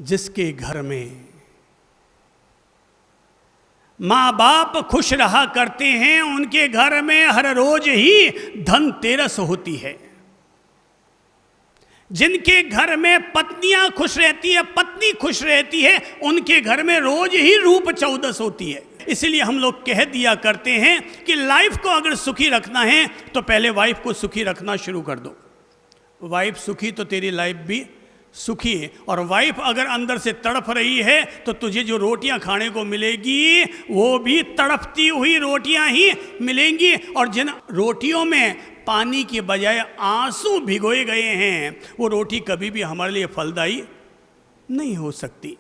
जिसके घर में माँ बाप खुश रहा करते हैं, उनके घर में हर रोज ही धनतेरस होती है। जिनके घर में पत्नियां खुश रहती है, पत्नी खुश रहती है, उनके घर में रोज ही रूप चौदस होती है। इसलिए हम लोग कह दिया करते हैं कि लाइफ को अगर सुखी रखना है तो पहले वाइफ को सुखी रखना शुरू कर दो। वाइफ सुखी तो तेरी लाइफ भी सुखी है। और वाइफ अगर अंदर से तड़प रही है तो तुझे जो रोटियां खाने को मिलेगी वो भी तड़पती हुई रोटियां ही मिलेंगी। और जिन रोटियों में पानी के बजाय आंसू भिगोए गए हैं वो रोटी कभी भी हमारे लिए फलदायी नहीं हो सकती।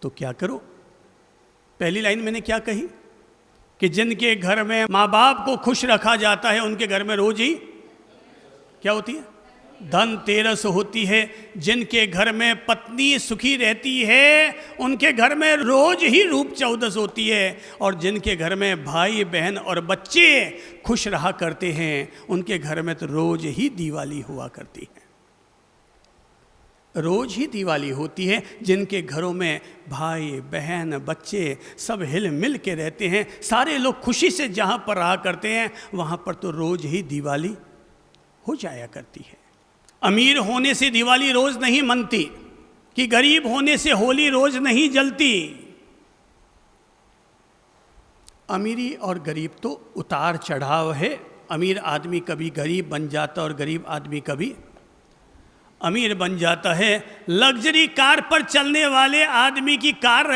तो क्या करो? पहली लाइन मैंने क्या कही कि जिनके घर में माँ बाप को खुश रखा जाता है उनके घर में रोज ही क्या होती है? धनतेरस होती है। जिनके घर में पत्नी सुखी रहती है उनके घर में रोज ही रूप चौदस होती है। और जिनके घर में भाई बहन और बच्चे खुश रहा करते हैं उनके घर में तो रोज ही दिवाली हुआ करती है। रोज ही दिवाली होती है। जिनके घरों में भाई बहन बच्चे सब हिल मिल के रहते हैं, सारे लोग खुशी से जहाँ पर रहा करते हैं वहाँ पर तो रोज ही दिवाली हो जाया करती है। अमीर होने से दिवाली रोज नहीं मनती कि गरीब होने से होली रोज नहीं जलती। अमीरी और गरीब तो उतार चढ़ाव है। अमीर आदमी कभी गरीब बन जाता और गरीब आदमी कभी अमीर बन जाता है। लग्जरी कार पर चलने वाले आदमी की कार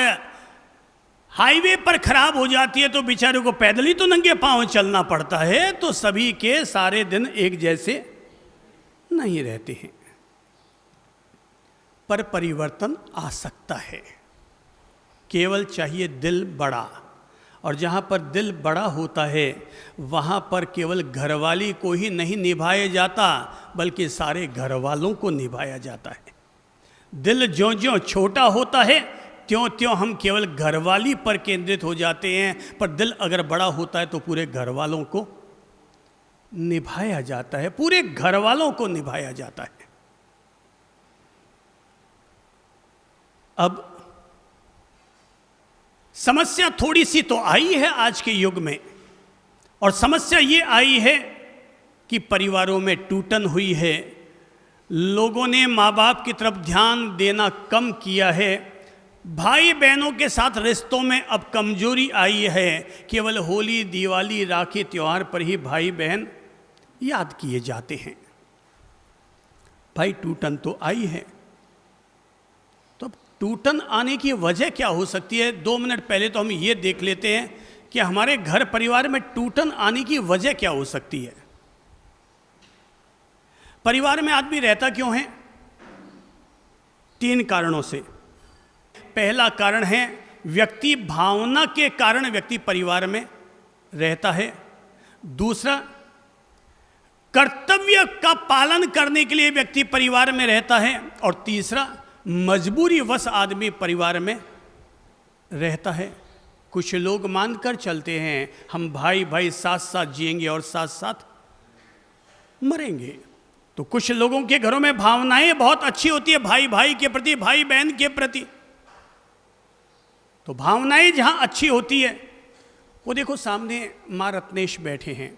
हाईवे पर खराब हो जाती है तो बेचारे को पैदल ही तो नंगे पांव चलना पड़ता है। तो सभी के सारे दिन एक जैसे नहीं रहते हैं, पर परिवर्तन आ सकता है। केवल चाहिए दिल बड़ा। और जहाँ पर दिल बड़ा होता है वहाँ पर केवल घरवाली को ही नहीं निभाया जाता बल्कि सारे घर वालों को निभाया जाता है। दिल ज्यों ज्यों छोटा होता है त्यों त्यों हम केवल घरवाली पर केंद्रित हो जाते हैं, पर दिल अगर बड़ा होता है तो पूरे घर वालों को निभाया जाता है, पूरे घर वालों को निभाया जाता है। अब समस्या थोड़ी सी तो आई है आज के युग में, और समस्या ये आई है कि परिवारों में टूटन हुई है। लोगों ने माँ बाप की तरफ ध्यान देना कम किया है। भाई बहनों के साथ रिश्तों में अब कमजोरी आई है। केवल होली दिवाली राखी त्योहार पर ही भाई बहन याद किए जाते हैं। भाई टूटन तो आई है, तो टूटन आने की वजह क्या हो सकती है? 2 मिनट पहले तो हम ये देख लेते हैं कि हमारे घर परिवार में टूटन आने की वजह क्या हो सकती है। परिवार में आदमी रहता क्यों है? 3 कारणों से। पहला कारण है व्यक्ति भावना के कारण व्यक्ति परिवार में रहता है। दूसरा, कर्तव्य का पालन करने के लिए व्यक्ति परिवार में रहता है। और तीसरा, मजबूरी वश आदमी परिवार में रहता है। कुछ लोग मानकर चलते हैं हम भाई भाई साथ साथ जिएंगे और साथ साथ मरेंगे। तो कुछ लोगों के घरों में भावनाएं बहुत अच्छी होती है भाई भाई के प्रति, भाई बहन के प्रति। तो भावनाएं जहां अच्छी होती है, वो देखो सामने मां रत्नेश बैठे हैं।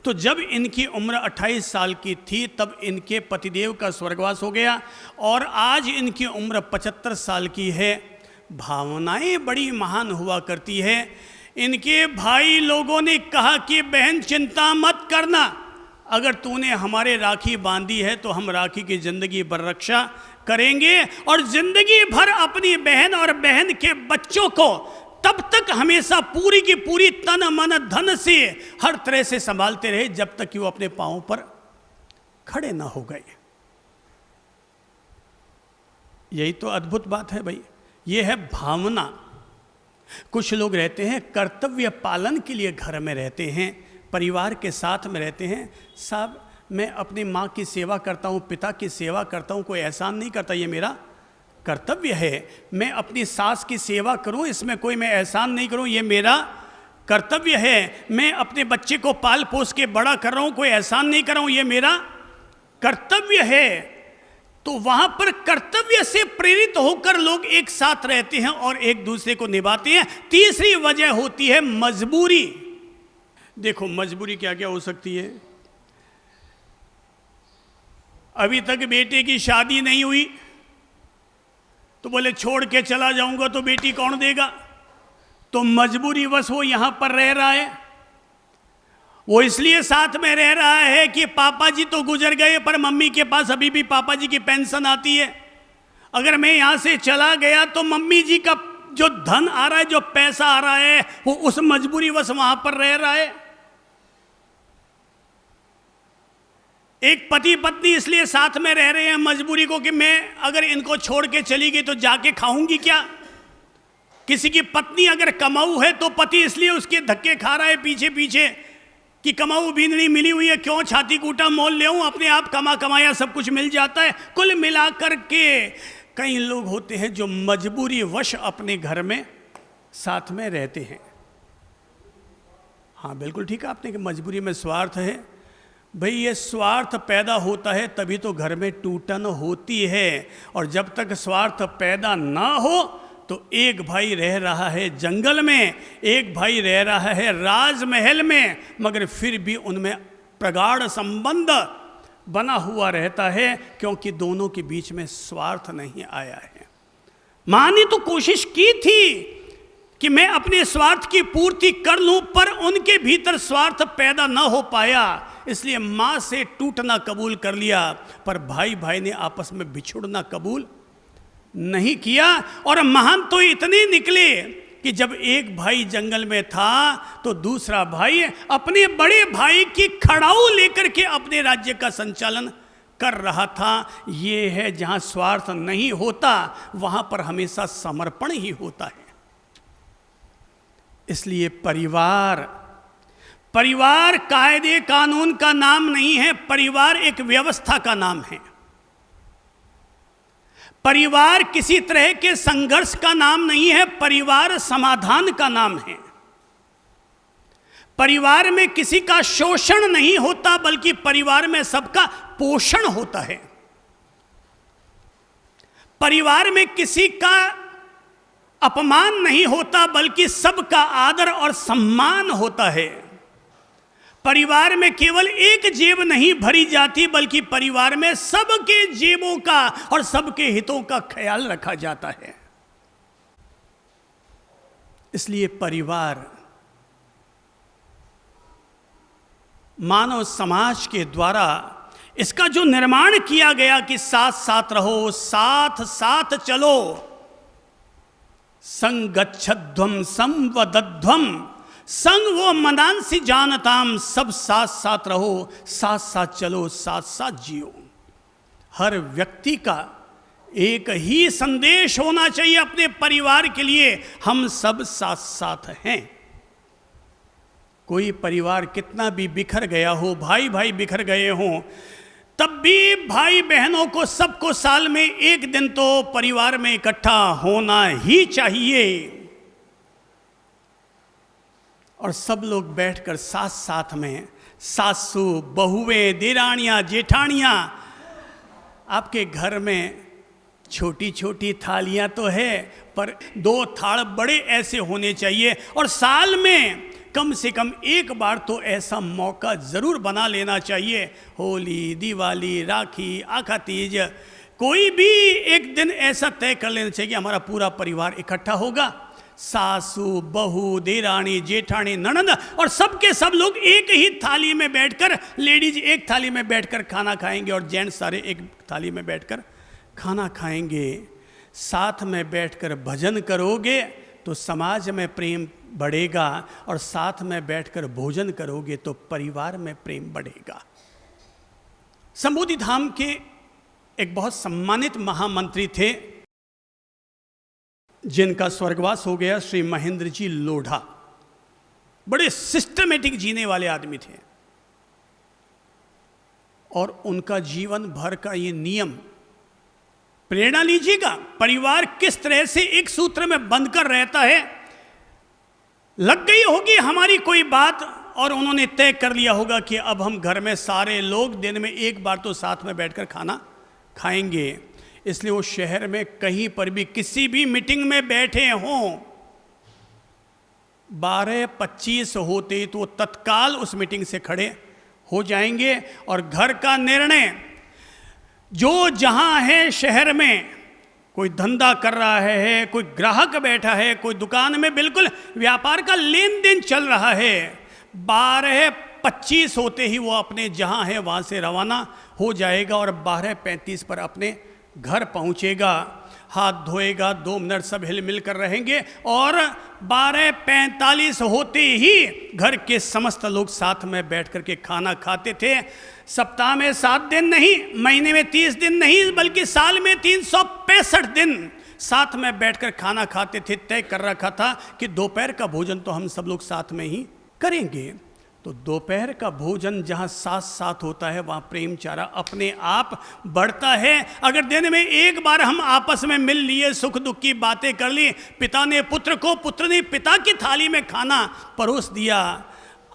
तो जब इनकी उम्र 28 साल की थी तब इनके पतिदेव का स्वर्गवास हो गया, और आज इनकी उम्र 75 साल की है। भावनाएं बड़ी महान हुआ करती है। इनके भाई लोगों ने कहा कि बहन चिंता मत करना, अगर तूने हमारे राखी बांधी है तो हम राखी की जिंदगी भर रक्षा करेंगे और जिंदगी भर अपनी बहन और बहन के बच्चों को तब तक हमेशा पूरी की पूरी तन मन धन से हर तरह से संभालते रहे जब तक कि वो अपने पांवों पर खड़े ना हो गए। यही तो अद्भुत बात है भाई, ये है भावना। कुछ लोग रहते हैं कर्तव्य पालन के लिए घर में रहते हैं, परिवार के साथ में रहते हैं। साहब मैं अपनी माँ की सेवा करता हूँ, पिता की सेवा करता हूँ, कोई एहसान नहीं करता, ये मेरा कर्तव्य है। मैं अपनी सास की सेवा करूं, इसमें कोई मैं एहसान नहीं करूं, ये मेरा कर्तव्य है। मैं अपने बच्चे को पाल पोस के बड़ा कर रहा हूं, कोई एहसान नहीं कर रहा हूं, ये मेरा कर्तव्य है। तो वहां पर कर्तव्य से प्रेरित होकर लोग एक साथ रहते हैं और एक दूसरे को निभाते हैं। तीसरी वजह होती है मजबूरी। देखो मजबूरी क्या क्या हो सकती है। अभी तक बेटे की शादी नहीं हुई तो बोले छोड़ के चला जाऊंगा तो बेटी कौन देगा, तो मजबूरी बस वो यहां पर रह रहा है। वो इसलिए साथ में रह रहा है कि पापा जी तो गुजर गए पर मम्मी के पास अभी भी पापा जी की पेंशन आती है। अगर मैं यहां से चला गया तो मम्मी जी का जो धन आ रहा है, जो पैसा आ रहा है, वो उस मजबूरी बस वहां पर रह रहा है। एक पति पत्नी इसलिए साथ में रह रहे हैं मजबूरी को कि मैं अगर इनको छोड़ के चली गई तो जाके खाऊंगी क्या। किसी की पत्नी अगर कमाऊ है तो पति इसलिए उसके धक्के खा रहा है पीछे पीछे कि कमाऊ बींदनी मिली हुई है, क्यों छाती कूटा मोल ले, अपने आप कमाया सब कुछ मिल जाता है। कुल मिलाकर के कई लोग होते हैं जो मजबूरी वश अपने घर में साथ में रहते हैं। हाँ बिल्कुल ठीक है आपने कि मजबूरी में स्वार्थ है। भाई ये स्वार्थ पैदा होता है तभी तो घर में टूटन होती है। और जब तक स्वार्थ पैदा ना हो तो एक भाई रह रहा है जंगल में, एक भाई रह रहा है राजमहल में, मगर फिर भी उनमें प्रगाढ़ संबंध बना हुआ रहता है क्योंकि दोनों के बीच में स्वार्थ नहीं आया है। मां ने तो कोशिश की थी कि मैं अपने स्वार्थ की पूर्ति कर लूं, पर उनके भीतर स्वार्थ पैदा ना हो पाया, इसलिए मां से टूटना कबूल कर लिया, पर भाई भाई ने आपस में बिछुड़ना कबूल नहीं किया। और महान तो इतने निकले कि जब एक भाई जंगल में था तो दूसरा भाई अपने बड़े भाई की खड़ाऊ लेकर के अपने राज्य का संचालन कर रहा था। ये है जहां स्वार्थ नहीं होता वहां पर हमेशा समर्पण ही होता है। इसलिए परिवार कायदे कानून का नाम नहीं है, परिवार एक व्यवस्था का नाम है। परिवार किसी तरह के संघर्ष का नाम नहीं है, परिवार समाधान का नाम है। परिवार में किसी का शोषण नहीं होता बल्कि परिवार में सबका पोषण होता है। परिवार में किसी का अपमान नहीं होता बल्कि सबका आदर और सम्मान होता है। परिवार में केवल एक जेब नहीं भरी जाती बल्कि परिवार में सबके जेबों का और सबके हितों का ख्याल रखा जाता है। इसलिए परिवार मानव समाज के द्वारा इसका जो निर्माण किया गया कि साथ साथ रहो, साथ साथ चलो, संगच्छध्वम संवदध्वम, संग वो मनांसी जानताम, सब साथ साथ रहो, साथ साथ चलो, साथ साथ जियो। हर व्यक्ति का एक ही संदेश होना चाहिए अपने परिवार के लिए, हम सब साथ साथ हैं। कोई परिवार कितना भी बिखर गया हो, भाई भाई बिखर गए हों, तब भी भाई बहनों को सबको साल में एक दिन तो परिवार में इकट्ठा होना ही चाहिए। और सब लोग बैठकर साथ साथ में, सासू बहुएं देरानियां जेठानियां, आपके घर में छोटी छोटी थालियां तो है पर 2 थाल बड़े ऐसे होने चाहिए। और साल में कम से कम एक बार तो ऐसा मौका ज़रूर बना लेना चाहिए, होली, दिवाली, राखी, आखा तीज, कोई भी एक दिन ऐसा तय कर लेना चाहिए कि हमारा पूरा परिवार इकट्ठा होगा। सासू बहू देरानी जेठानी ननद और सबके सब लोग एक ही थाली में बैठकर, लेडीज एक थाली में बैठकर खाना खाएंगे और जेंट्स सारे एक थाली में बैठकर खाना खाएंगे। साथ में बैठकर भजन करोगे तो समाज में प्रेम बढ़ेगा, और साथ में बैठकर भोजन करोगे तो परिवार में प्रेम बढ़ेगा। संबोधि धाम के एक बहुत सम्मानित महामंत्री थे जिनका स्वर्गवास हो गया, श्री महेंद्र जी लोढ़ा। बड़े सिस्टमेटिक जीने वाले आदमी थे और उनका जीवन भर का ये नियम, प्रेरणा लीजिएगा, परिवार किस तरह से एक सूत्र में बंधकर रहता है। लग गई होगी हमारी कोई बात और उन्होंने तय कर लिया होगा कि अब हम घर में सारे लोग दिन में एक बार तो साथ में बैठकर खाना खाएंगे। इसलिए वो शहर में कहीं पर भी किसी भी मीटिंग में बैठे हों, 12:25 होते तो तत्काल उस मीटिंग से खड़े हो जाएंगे और घर का निर्णय जो जहां है शहर में, कोई धंधा कर रहा है, कोई ग्राहक बैठा है, कोई दुकान में बिल्कुल व्यापार का लेन देन चल रहा है, 12:25 होते ही वो अपने जहां है वहां से रवाना हो जाएगा और 12:35 पर अपने घर पहुंचेगा, हाथ धोएगा, 2 मिनट सब हिल मिल कर रहेंगे और 12:45 होते ही घर के समस्त लोग साथ में बैठ कर के खाना खाते थे। सप्ताह में 7 दिन नहीं, महीने में 30 दिन नहीं, बल्कि साल में 365 दिन साथ में बैठकर खाना खाते थे। तय कर रखा था कि दोपहर का भोजन तो हम सब लोग साथ में ही करेंगे। तो दोपहर का भोजन जहाँ साथ साथ होता है वहाँ प्रेम चारा अपने आप बढ़ता है। अगर दिन में एक बार हम आपस में मिल लिए, सुख दुख की बातें कर ली, पिता ने पुत्र को, पुत्र ने पिता की थाली में खाना परोस दिया,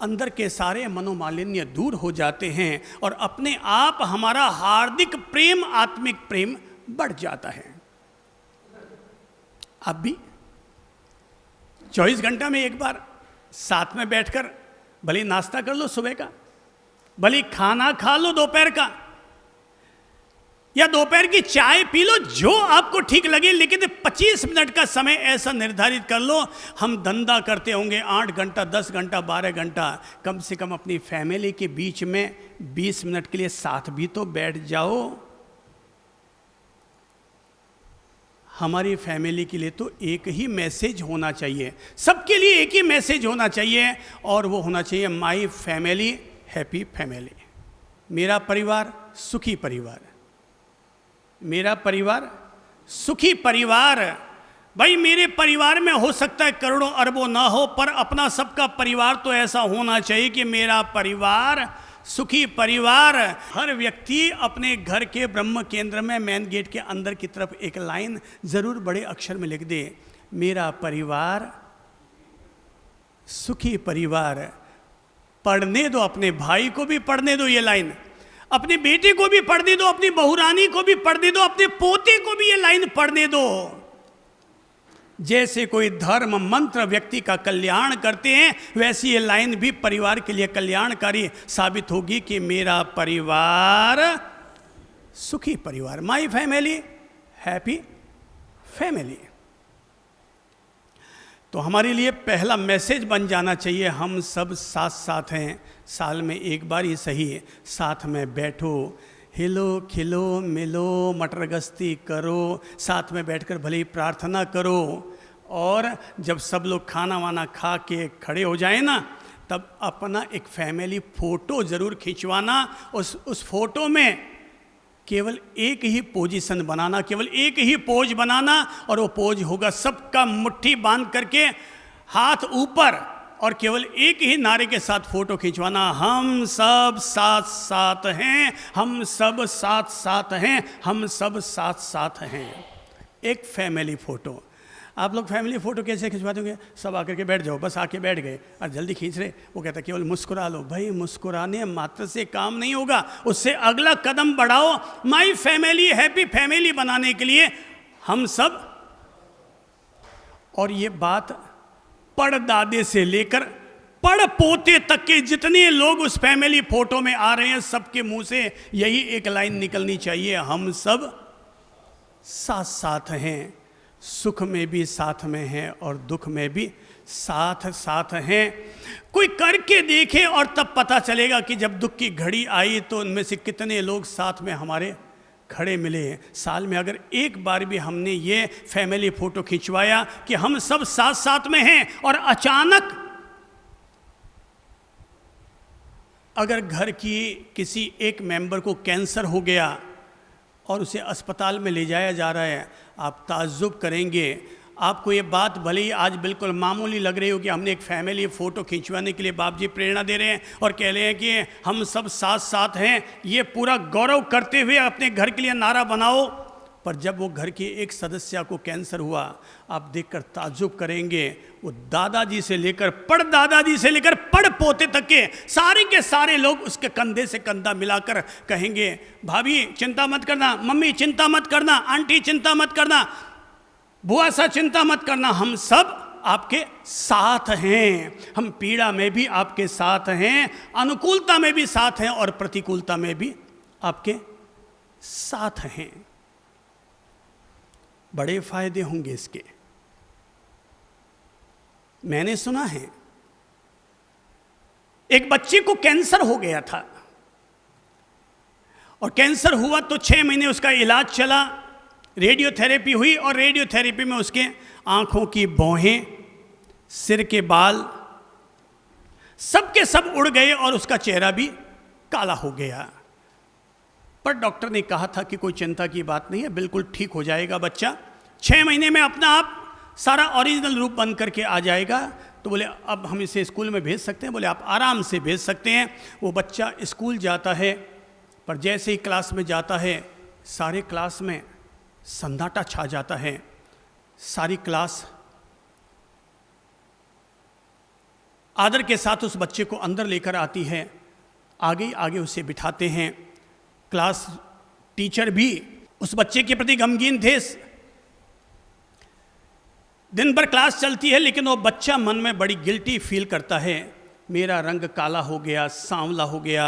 अंदर के सारे मनोमालिन्य दूर हो जाते हैं और अपने आप हमारा हार्दिक प्रेम, आत्मिक प्रेम बढ़ जाता है। आप भी 24 घंटा में एक बार साथ में बैठकर भले नाश्ता कर लो सुबह का, भले खाना खा लो दोपहर का, या दोपहर की चाय पी लो, जो आपको ठीक लगे, लेकिन 25 मिनट का समय ऐसा निर्धारित कर लो। हम धंधा करते होंगे 8 घंटा, 10 घंटा, 12 घंटा, कम से कम अपनी फैमिली के बीच में 20 मिनट के लिए साथ भी तो बैठ जाओ। हमारी फैमिली के लिए तो एक ही मैसेज होना चाहिए, सबके लिए एक ही मैसेज होना चाहिए और वो होना चाहिए माई फैमिली हैप्पी फैमिली। मेरा परिवार सुखी परिवार, मेरा परिवार सुखी परिवार। भाई मेरे परिवार में हो सकता है करोड़ों अरबों ना हो, पर अपना सबका परिवार तो ऐसा होना चाहिए कि मेरा परिवार सुखी परिवार। हर व्यक्ति अपने घर के ब्रह्म केंद्र में मेन गेट के अंदर की तरफ एक लाइन जरूर बड़े अक्षर में लिख दे, मेरा परिवार सुखी परिवार। पढ़ने दो, अपने भाई को भी पढ़ने दो ये लाइन, अपनी बेटी को भी पढ़ने दो, अपनी बहुरानी को भी पढ़ने दो, अपने पोते को भी ये लाइन पढ़ने दो। जैसे कोई धर्म मंत्र व्यक्ति का कल्याण करते हैं, वैसी ये लाइन भी परिवार के लिए कल्याणकारी साबित होगी कि मेरा परिवार सुखी परिवार, माई फैमिली हैप्पी फैमिली। तो हमारे लिए पहला मैसेज बन जाना चाहिए, हम सब साथ साथ हैं, साल में एक बार ही सही साथ में बैठो, हिलो खिलो मिलो, मटर गश्ती करो, साथ में बैठकर भले ही प्रार्थना करो। और जब सब लोग खाना वाना खा के खड़े हो जाए ना, तब अपना एक फैमिली फ़ोटो ज़रूर खिंचवाना। उस फोटो में केवल एक ही पोजीशन बनाना, केवल एक ही पोज बनाना, और वो पोज होगा सबका मुट्ठी बांध करके हाथ ऊपर, और केवल एक ही नारे के साथ फोटो खिंचवाना, हम सब साथ साथ हैं, हम सब साथ साथ हैं, हम सब साथ साथ हैं। एक फैमिली फ़ोटो। आप लोग फैमिली फ़ोटो कैसे खिंचवा दोगे? सब आकर के बैठ जाओ, बस आके बैठ गए और जल्दी खींच रहे। वो कहता केवल मुस्कुरा लो। भाई मुस्कुराने मात्र से काम नहीं होगा, उससे अगला कदम बढ़ाओ। माई फैमिली हैप्पी फैमिली बनाने के लिए हम सब, और ये बात पड़दादे से लेकर पड़ पोते तक के जितने लोग उस फैमिली फ़ोटो में आ रहे हैं, सबके मुंह से यही एक लाइन निकलनी चाहिए, हम सब साथ साथ हैं, सुख में भी साथ में हैं और दुख में भी साथ साथ हैं। कोई करके देखे और तब पता चलेगा कि जब दुख की घड़ी आई तो उनमें से कितने लोग साथ में हमारे खड़े मिले। साल में अगर एक बार भी हमने ये फैमिली फ़ोटो खिंचवाया कि हम सब साथ साथ में हैं, और अचानक अगर घर की किसी एक मेंबर को कैंसर हो गया और उसे अस्पताल में ले जाया जा रहा है, आप ताज्जुब करेंगे। आपको ये बात भले ही आज बिल्कुल मामूली लग रही हो कि हमने एक फैमिली फ़ोटो खिंचवाने के लिए बाप जी प्रेरणा दे रहे हैं और कह रहे हैं कि हम सब साथ साथ हैं, ये पूरा गौरव करते हुए अपने घर के लिए नारा बनाओ, पर जब वो घर के एक सदस्य को कैंसर हुआ, आप देखकर ताज्जुब करेंगे, वो दादाजी से लेकर पड़दादाजी से लेकर पड़ पोते तक के सारे लोग उसके कंधे से कंधा मिलाकर कहेंगे, भाभी चिंता मत करना, मम्मी चिंता मत करना, आंटी चिंता मत करना, बुआ सा चिंता मत करना, हम सब आपके साथ हैं, हम पीड़ा में भी आपके साथ हैं, अनुकूलता में भी साथ हैं और प्रतिकूलता में भी आपके साथ हैं। बड़े फायदे होंगे इसके। मैंने सुना है एक बच्चे को कैंसर हो गया था और कैंसर हुआ तो 6 महीने उसका इलाज चला, रेडियोथेरेपी हुई और रेडियोथेरेपी में उसके आंखों की भौहें, सिर के बाल सब के सब उड़ गए और उसका चेहरा भी काला हो गया। पर डॉक्टर ने कहा था कि कोई चिंता की बात नहीं है, बिल्कुल ठीक हो जाएगा बच्चा, 6 महीने में अपना आप सारा ओरिजिनल रूप बन करके आ जाएगा। तो बोले अब हम इसे स्कूल में भेज सकते हैं? बोले आप आराम से भेज सकते हैं। वो बच्चा स्कूल जाता है, पर जैसे ही क्लास में जाता है सारे क्लास में सन्नाटा छा जाता है। सारी क्लास आदर के साथ उस बच्चे को अंदर लेकर आती है, आगे आगे उसे बिठाते हैं। क्लास टीचर भी उस बच्चे के प्रति गमगीन थे। दिन भर क्लास चलती है लेकिन वो बच्चा मन में बड़ी गिल्टी फील करता है, मेरा रंग काला हो गया, सांवला हो गया,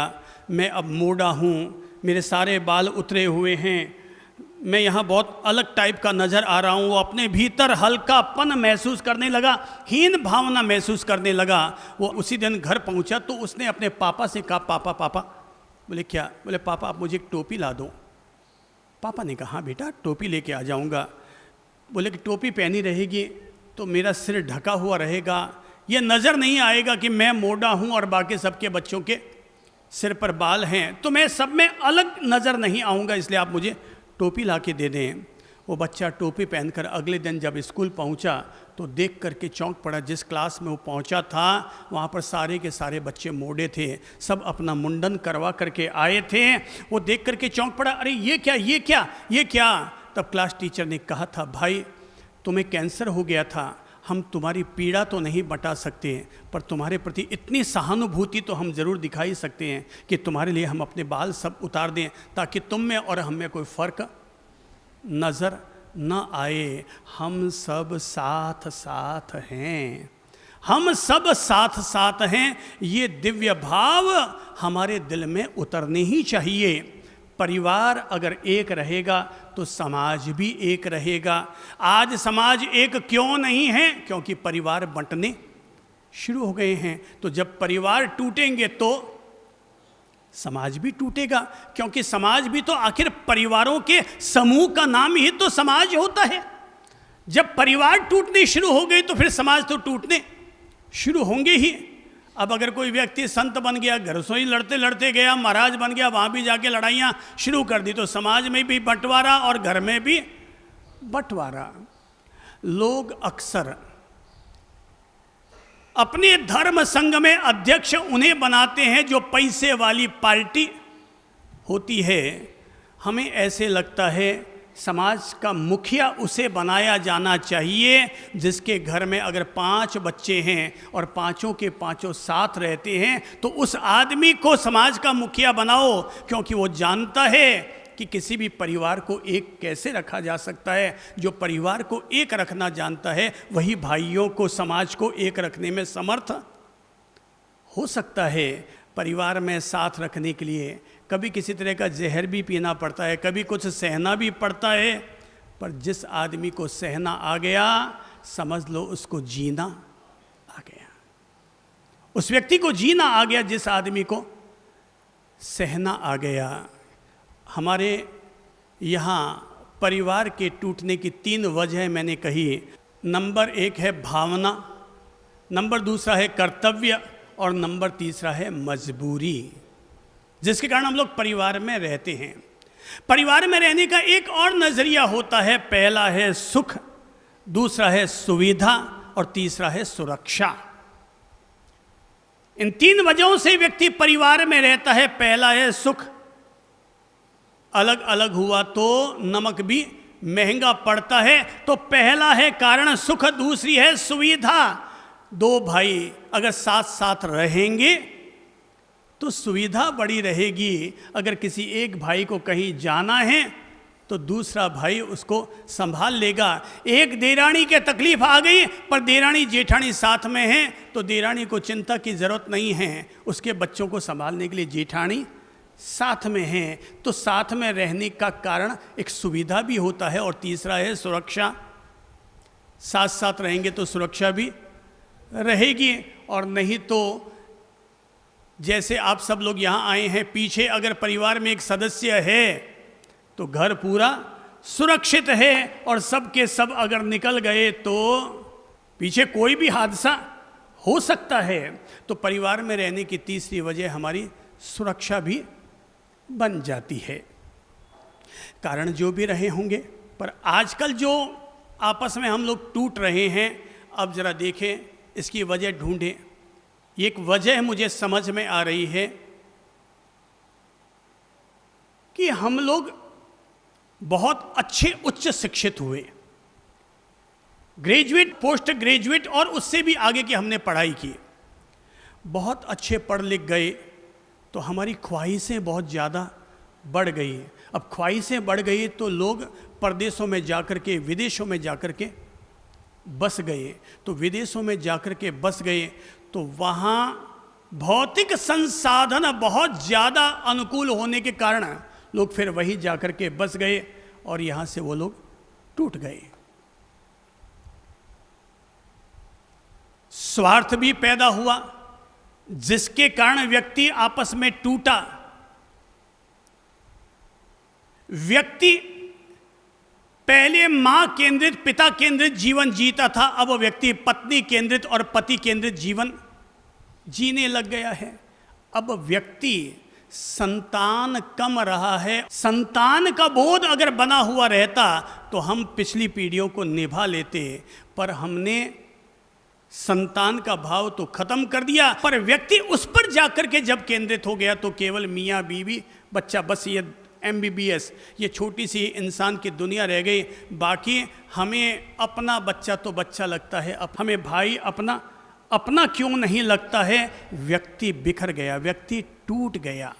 मैं अब मोड़ा हूँ, मेरे सारे बाल उतरे हुए हैं, मैं यहाँ बहुत अलग टाइप का नज़र आ रहा हूँ। वो अपने भीतर हल्कापन महसूस करने लगा, हीन भावना महसूस करने लगा। वो उसी दिन घर पहुँचा तो उसने अपने पापा से कहा, पापा पापा। बोले क्या? बोले पापा आप मुझे एक टोपी ला दो। पापा ने कहा हाँ बेटा टोपी लेके आ जाऊँगा। बोले कि टोपी पहनी रहेगी तो मेरा सिर ढका हुआ रहेगा, ये नज़र नहीं आएगा कि मैं मोटा हूँ और बाकी सबके बच्चों के सिर पर बाल हैं, तो मैं सब में अलग नज़र नहीं आऊँगा, इसलिए आप मुझे टोपी ला के दे दें। वो बच्चा टोपी पहनकर अगले दिन जब स्कूल पहुंचा तो देख करके चौंक पड़ा। जिस क्लास में वो पहुंचा था वहाँ पर सारे के सारे बच्चे मोड़े थे, सब अपना मुंडन करवा करके आए थे। वो देख करके चौंक पड़ा, अरे ये क्या ये क्या ये क्या। तब क्लास टीचर ने कहा था, भाई तुम्हें कैंसर हो गया था, हम तुम्हारी पीड़ा तो नहीं बता सकते पर तुम्हारे प्रति इतनी सहानुभूति तो हम ज़रूर दिखा ही सकते हैं कि तुम्हारे लिए हम अपने बाल सब उतार दें ताकि तुम में और हम में कोई फ़र्क नज़र न आए। हम सब साथ साथ हैं, हम सब साथ साथ हैं। ये दिव्य भाव हमारे दिल में उतरने ही चाहिए। परिवार अगर एक रहेगा तो समाज भी एक रहेगा। आज समाज एक क्यों नहीं है? क्योंकि परिवार बंटने शुरू हो गए हैं। तो जब परिवार टूटेंगे तो समाज भी टूटेगा, क्योंकि समाज भी तो आखिर परिवारों के समूह का नाम ही तो समाज होता है। जब परिवार टूटने शुरू हो गए तो फिर समाज तो टूटने शुरू होंगे ही। अब अगर कोई व्यक्ति संत बन गया, घर से ही लड़ते लड़ते गया, महाराज बन गया, वहाँ भी जाके लड़ाइयाँ शुरू कर दी, तो समाज में भी बंटवारा और घर में भी बंटवारा। लोग अक्सर अपने धर्म संघ में अध्यक्ष उन्हें बनाते हैं जो पैसे वाली पार्टी होती है। हमें ऐसे लगता है समाज का मुखिया उसे बनाया जाना चाहिए जिसके घर में अगर 5 बच्चे हैं और पांचों के पांचों साथ रहते हैं तो उस आदमी को समाज का मुखिया बनाओ, क्योंकि वो जानता है कि किसी भी परिवार को एक कैसे रखा जा सकता है। जो परिवार को एक रखना जानता है वही भाइयों को, समाज को एक रखने में समर्थ हो सकता है। परिवार में साथ रखने के लिए कभी किसी तरह का जहर भी पीना पड़ता है, कभी कुछ सहना भी पड़ता है, पर जिस आदमी को सहना आ गया समझ लो उसको जीना आ गया। उस व्यक्ति को जीना आ गया जिस आदमी को सहना आ गया। हमारे यहाँ परिवार के टूटने की 3 वजह मैंने कही। नंबर 1 है भावना, नंबर 2 है कर्तव्य और नंबर 3 है मजबूरी, जिसके कारण हम लोग परिवार में रहते हैं। परिवार में रहने का एक और नजरिया होता है। पहला है सुख, दूसरा है सुविधा और तीसरा है सुरक्षा। इन 3 वजहों से व्यक्ति परिवार में रहता है। पहला है सुख, अलग अलग हुआ तो नमक भी महंगा पड़ता है तो पहला है कारण सुख, दूसरी है सुविधा। दो भाई अगर साथ साथ रहेंगे तो सुविधा बड़ी रहेगी। अगर किसी एक भाई को कहीं जाना है तो दूसरा भाई उसको संभाल लेगा। एक देरानी के तकलीफ आ गई पर देरानी जेठानी साथ में है तो देरानी को चिंता की ज़रूरत नहीं है, उसके बच्चों को संभालने के लिए जेठानी साथ में है। तो साथ में रहने का कारण एक सुविधा भी होता है और तीसरा है सुरक्षा। साथ साथ रहेंगे तो सुरक्षा भी रहेगी। और नहीं तो जैसे आप सब लोग यहाँ आए हैं, पीछे अगर परिवार में एक सदस्य है तो घर पूरा सुरक्षित है, और सब के सब अगर निकल गए तो पीछे कोई भी हादसा हो सकता है। तो परिवार में रहने की तीसरी वजह हमारी सुरक्षा भी बन जाती है। कारण जो भी रहे होंगे, पर आजकल जो आपस में हम लोग टूट रहे हैं, अब जरा देखें इसकी वजह ढूंढें। एक वजह मुझे समझ में आ रही है कि हम लोग बहुत अच्छे उच्च शिक्षित हुए, ग्रेजुएट, पोस्ट ग्रेजुएट और उससे भी आगे की हमने पढ़ाई की, बहुत अच्छे पढ़ लिख गए तो हमारी ख्वाहिशें बहुत ज़्यादा बढ़ गई। अब ख्वाहिशें बढ़ गई तो लोग परदेशों में जाकर के, विदेशों में जाकर के बस गए। तो विदेशों में जाकर के बस गए तो वहाँ भौतिक संसाधन बहुत ज़्यादा अनुकूल होने के कारण लोग फिर वही जाकर के बस गए और यहाँ से वो लोग टूट गए। स्वार्थ भी पैदा हुआ जिसके कारण व्यक्ति आपस में टूटा। व्यक्ति पहले मां केंद्रित, पिता केंद्रित जीवन जीता था, अब व्यक्ति पत्नी केंद्रित और पति केंद्रित जीवन जीने लग गया है। अब व्यक्ति संतान कम रहा है। संतान का बोध अगर बना हुआ रहता तो हम पिछली पीढ़ियों को निभा लेते, पर हमने संतान का भाव तो खत्म कर दिया। पर व्यक्ति उस पर जाकर के जब केंद्रित हो गया तो केवल मियाँ बीवी बच्चा, बस ये MBBS, ये छोटी सी इंसान की दुनिया रह गई। बाकी हमें अपना बच्चा तो बच्चा लगता है, अब हमें भाई अपना क्यों नहीं लगता है। व्यक्ति बिखर गया, व्यक्ति टूट गया।